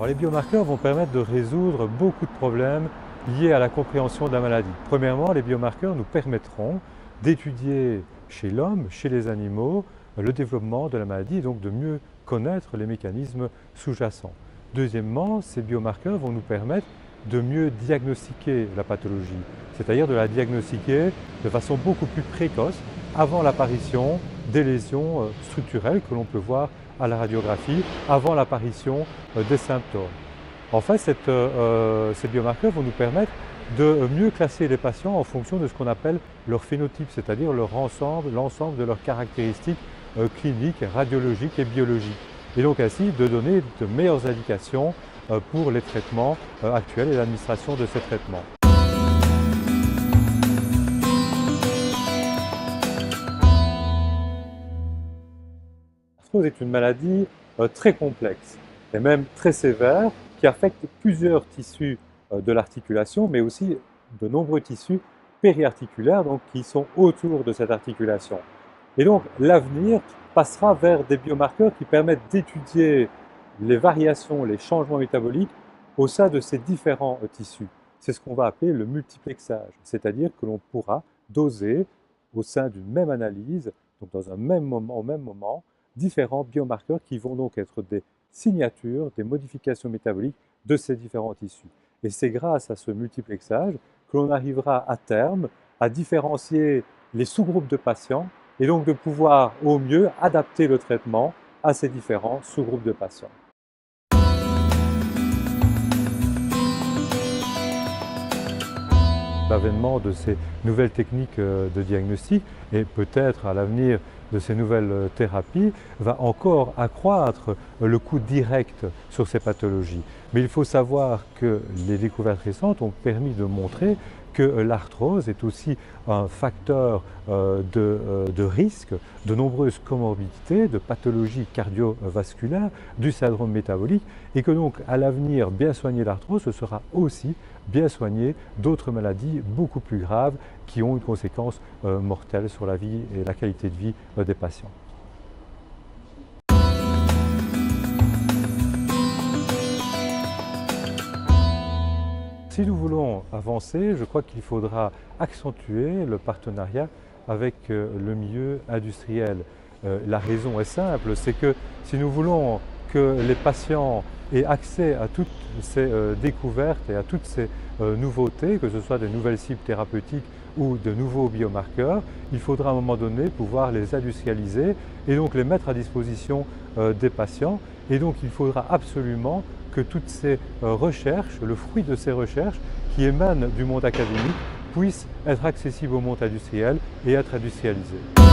Alors, les biomarqueurs vont permettre de résoudre beaucoup de problèmes liés à la compréhension de la maladie. Premièrement, les biomarqueurs nous permettront d'étudier chez l'homme, chez les animaux, le développement de la maladie et donc de mieux connaître les mécanismes sous-jacents. Deuxièmement, ces biomarqueurs vont nous permettre de mieux diagnostiquer la pathologie, c'est-à-dire de la diagnostiquer de façon beaucoup plus précoce avant l'apparition des lésions structurelles que l'on peut voir à la radiographie, avant l'apparition des symptômes. En fait, ces biomarqueurs vont nous permettre de mieux classer les patients en fonction de ce qu'on appelle leur phénotype, c'est-à-dire l'ensemble de leurs caractéristiques cliniques, radiologiques et biologiques. Et donc ainsi de donner de meilleures indications pour les traitements actuels et l'administration de ces traitements. L'arthrose est une maladie très complexe et même très sévère qui affecte plusieurs tissus de l'articulation, mais aussi de nombreux tissus périarticulaires donc, qui sont autour de cette articulation. Et donc l'avenir passera vers des biomarqueurs qui permettent d'étudier les variations, les changements métaboliques au sein de ces différents tissus. C'est ce qu'on va appeler le multiplexage, c'est-à-dire que l'on pourra doser au sein d'une même analyse, donc dans un même moment, au même moment, différents biomarqueurs qui vont donc être des signatures, des modifications métaboliques de ces différents tissus. Et c'est grâce à ce multiplexage que l'on arrivera à terme à différencier les sous-groupes de patients et donc de pouvoir au mieux adapter le traitement à ces différents sous-groupes de patients. L'avènement de ces nouvelles techniques de diagnostic et peut-être à l'avenir de ces nouvelles thérapies va encore accroître le coût direct sur ces pathologies. Mais il faut savoir que les découvertes récentes ont permis de montrer que l'arthrose est aussi un facteur de risque de nombreuses comorbidités, de pathologies cardiovasculaires, du syndrome métabolique et que donc à l'avenir, bien soigner l'arthrose, ce sera aussi bien soigner d'autres maladies beaucoup plus graves qui ont une conséquence mortelle sur la vie et la qualité de vie des patients. Si nous voulons avancer, je crois qu'il faudra accentuer le partenariat avec le milieu industriel. La raison est simple, c'est que si nous voulons que les patients aient accès à toutes ces découvertes et à toutes ces nouveautés, que ce soit des nouvelles cibles thérapeutiques ou de nouveaux biomarqueurs, il faudra à un moment donné pouvoir les industrialiser et donc les mettre à disposition des patients. Et donc il faudra absolument que toutes ces recherches, le fruit de ces recherches qui émanent du monde académique, puissent être accessibles au monde industriel et être industrialisées.